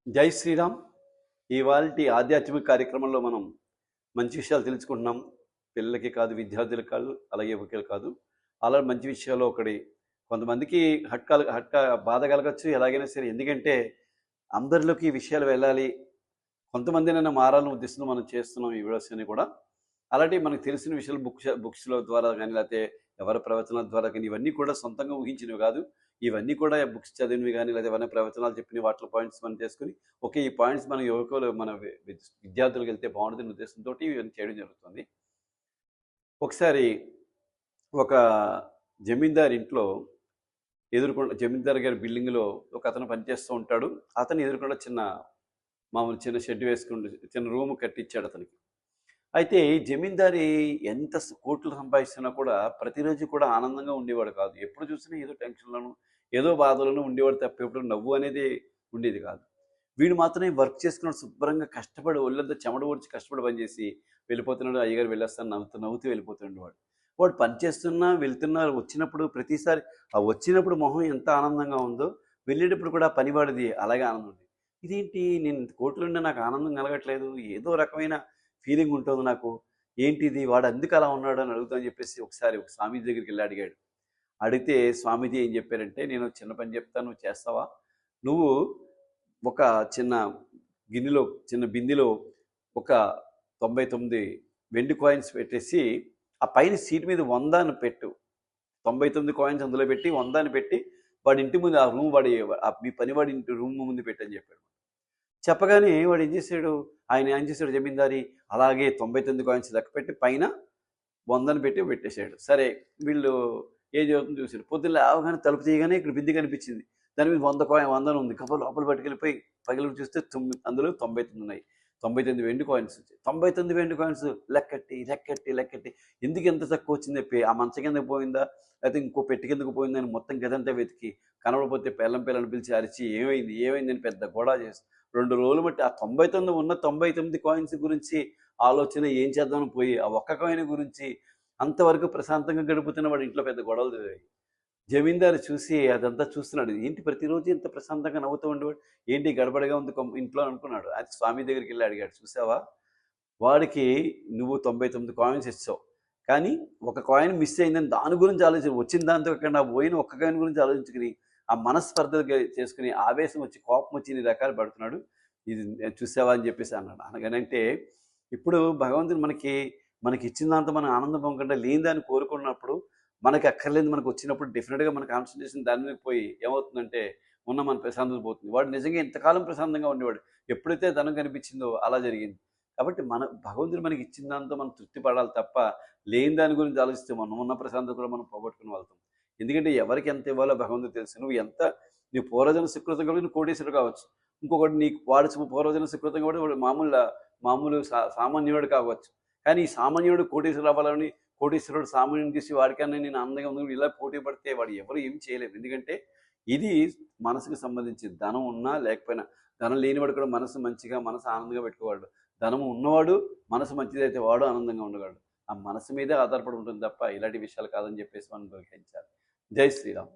జై శ్రీరామ్. ఇవాల్టి ఆధ్యాత్మిక కార్యక్రమంలో మనం మంచి విషయాలు తెలుసుకుంటున్నాం. పిల్లలకి కాదు, విద్యార్థులకు కాదు, అలాగే యువకులు కాదు. అలా మంచి విషయాల్లో ఒకటి కొంతమందికి బాధ కలగచ్చు ఎలాగైనా సరే. ఎందుకంటే అందరిలోకి ఈ విషయాలు వెళ్ళాలి. కొంతమందినైనా మారాలని ఉద్దేశంతో మనం చేస్తున్నాం ఈ వీడియోస్ అన్ని కూడా. అలాంటి మనకు తెలిసిన విషయాలు బుక్స్‌ల ద్వారా గాని, లేతే ఎవరి ప్రవచనాల ద్వారా గాని, ఇవన్నీ కూడా సొంతంగా ఊహించినవి కాదు. ఇవన్నీ కూడా బుక్స్ చదివినవి గాని, లేదా ఏవైనా ప్రవచనాలు చెప్పినవి వాటిలో పాయింట్స్ మనం చేసుకొని, ఓకే. ఈ పాయింట్స్ మన యువకులు మన విద్యార్థులకెళ్తే బావుంటుందనే ఉద్దేశంతోటి ఇవన్నీ చేయడం జరుగుతుంది. ఒకసారి ఒక జమీందారు ఇంట్లో జమీందారు గారి బిల్డింగ్‌లో ఒకతను పనిచేస్తూ ఉంటాడు. అతని ఎదురుగుండా మామూలు చిన్న షెడ్ వేసుకుంటూ చిన్న రూమ్ కట్టించాడు అతనికి. అయితే ఈ జమీందారి ఎంత కోట్లు సంపాదిస్తున్నా కూడా ప్రతిరోజు కూడా ఆనందంగా ఉండేవాడు కాదు. ఎప్పుడు చూసినా ఏదో టెన్షన్‌లోను, ఏదో బాధలోను ఉండేవాడు తప్ప ఎప్పుడు నవ్వు అనేది ఉండేది కాదు. వీడు మాత్రమే వర్క్ చేసుకున్నాడు శుభ్రంగా కష్టపడి ఒళ్ళంతా చెమట ఓడ్చి కష్టపడి పనిచేసి వెళ్ళిపోతున్నాడు. అయ్యగారు వెళ్ళొస్తాను నవ్వుతూ, నవ్వుతూ వెళ్ళిపోతుండేవాడు. వాడు పని చేస్తున్నా, వెళ్తున్నా, వచ్చినప్పుడు ప్రతిసారి ఆ వచ్చినప్పుడు మొహం ఎంత ఆనందంగా ఉందో, వెళ్ళేటప్పుడు కూడా పనివాడిది అలాగే ఆనందం ఉంది. ఇదేంటి నేను ఇంత కోట్లున్నా నాకు ఆనందం కలగట్లేదు. ఏదో రకమైన ఫీలింగ్ ఉంటుంది నాకు. ఏంటిది వాడు ఎందుకు అలా ఉన్నాడు అని అడుగుదామని చెప్పేసి ఒకసారి ఒక స్వామీజీ దగ్గరికెళ్ళి అడిగాడు. అడిగితే స్వామీజీ ఏం చెప్పారంటే, "నేను చిన్న పని చెప్తాను నువ్వు చేస్తావా? నువ్వు ఒక చిన్న గిన్నెలో చిన్న బిందెలో ఒక 99 వెండి కాయిన్స్ పెట్టేసి, ఆ పైన సీట్ మీద 100 అని పెట్టు. 99 కాయిన్స్ అందులో పెట్టి 100 అని పెట్టి వాడి ఇంటి ముందు ఆ రూమ్ వాడి మీ పనివాడి ఇంటి రూమ్ ముందు పెట్టని చెప్పాడు. చెప్పగానే వాడు ఏం చేశాడు, ఆయన ఏం చేశాడు జమీందారి అలాగే 99 కాయిన్స్ లెక్కపెట్టి పైన 100 పెట్టి పెట్టేశాడు. సరే వీళ్ళు ఏం జరుగుతుందో చూసాడు. పొద్దున్న లేవగానే తలుపు తీయగానే ఇక్కడ బిందె కనిపించింది. దాని మీద 100 ఉంది. గబా లోపల పట్టుకెళ్ళిపోయి పగిలి చూస్తే అందులో 99 ఉన్నాయి. 99 వెండి కాయిన్స్ వచ్చాయి. 99 వెండి కాయిన్స్ లెక్కెట్టి ఎందుకు ఎంత తక్కువ వచ్చింది చెప్పి ఆ మంచం కిందకి పోయిందా? లేకపోతే ఇంకో పెట్టి కిందకు పోయిందా అని మొత్తం గదంతా వెతికి కనపడపోతే పిల్లని పిలిచి అరిచి ఏమైంది అని పెద్ద గొడవ చేసి 2 రోజులు బట్టి ఆ 99 ఉన్న 99 కాయిన్స్ గురించి ఆలోచన ఏం చేద్దామని పోయి ఆ ఒక్క కాయిన్ గురించి అంతవరకు ప్రశాంతంగా గడుపుతున్న వాడి ఇంట్లో పెద్ద గొడవలు జరిగాయి. జమీందారు చూసి అదంతా చూస్తున్నాడు. ఏంటి ప్రతిరోజు ఇంత ప్రశాంతంగా నవ్వుతూ ఉండేవాడు. ఏంటి గడబడగా ఉంది ఇంట్లో అనుకున్నాడు. అది స్వామి దగ్గరికెళ్ళి అడిగాడు. చూసావా? వాడికి నువ్వు 99 కాయిన్స్ ఇచ్చావు. కానీ ఒక కాయిన్ మిస్ అయిందని దాని గురించి వచ్చిన దాంతో కాకుండా పోయిన ఒక్క కాయిన్ గురించి ఆలోచించుకొని, ఆ మనస్పర్ధ చేసుకొని, ఆవేశం వచ్చి, కోపం వచ్చి ఇన్ని రకాలు పడుతున్నాడు. ఇది చూసావా అని చెప్పేసి అన్నాడు. అనగానంటే ఇప్పుడు భగవంతుడు మనకిచ్చిన దాంతో మనం ఆనందం పొందకుండా లేని దాన్ని కోరుకున్నప్పుడు, మనకి అక్కర్లేనిది మనకొచ్చినప్పుడు డెఫినిట్‌గా మన కాన్సంట్రేషన్ దాని మీద పోయి ఏమవుతుందంటే, మన ప్రశాంతత పోతుంది. వాడు నిజంగా ఇంతకాలం ప్రశాంతంగా ఉండేవాడు. ఎప్పుడైతే ధనం కనిపించిందో అలా జరిగింది. కాబట్టి భగవంతుడు మనకిచ్చిన దాంతో మనం తృప్తి పడాలి తప్ప, లేని దాని గురించి ఆలోచిస్తే మనం ఉన్న ప్రశాంతత కూడా మనం పోగొట్టుకుని వెళ్తాం. ఎందుకంటే ఎవరికి ఎంత ఇవ్వాలో భగవంతుడికి తెలుసు. నీ పూర్వజన్మ సుకృతం కాబట్టి నువ్వు కోటీశ్వరుడు కావచ్చు. ఇంకొకడు నీకు వాడి పూర్వజన్మ సుకృతం కాబట్టి వాడు మామూలు సామాన్యుడు కావచ్చు. కానీ ఈ సామాన్యుడు కోటీశ్వరుడు అవ్వాలని కోటీశ్వరుడు సామాన్యుడిని చూసి వాడికన్నా నేను ఆనందంగా ఉంది ఇలా పోటీ పడితే వాడు ఎవరు ఏమి చేయలేరు. ఎందుకంటే ఇది మనసుకు సంబంధించింది. ధనం ఉన్నా లేకపోయినా. ధనం లేనివాడు కూడా మనసు మనసు ఆనందంగా పెట్టుకోగలడు. ధనము ఉన్నవాడు మనసు మంచిదైతే వాడు ఆనందంగా ఉండగలడు. ఆ మనసు మీదే ఆధారపడి ఉంటుంది తప్ప ఇలాంటి విషయాలు కాదని చెప్పేసి మనం గ్రహించాలి. జై శ్రీరామ్.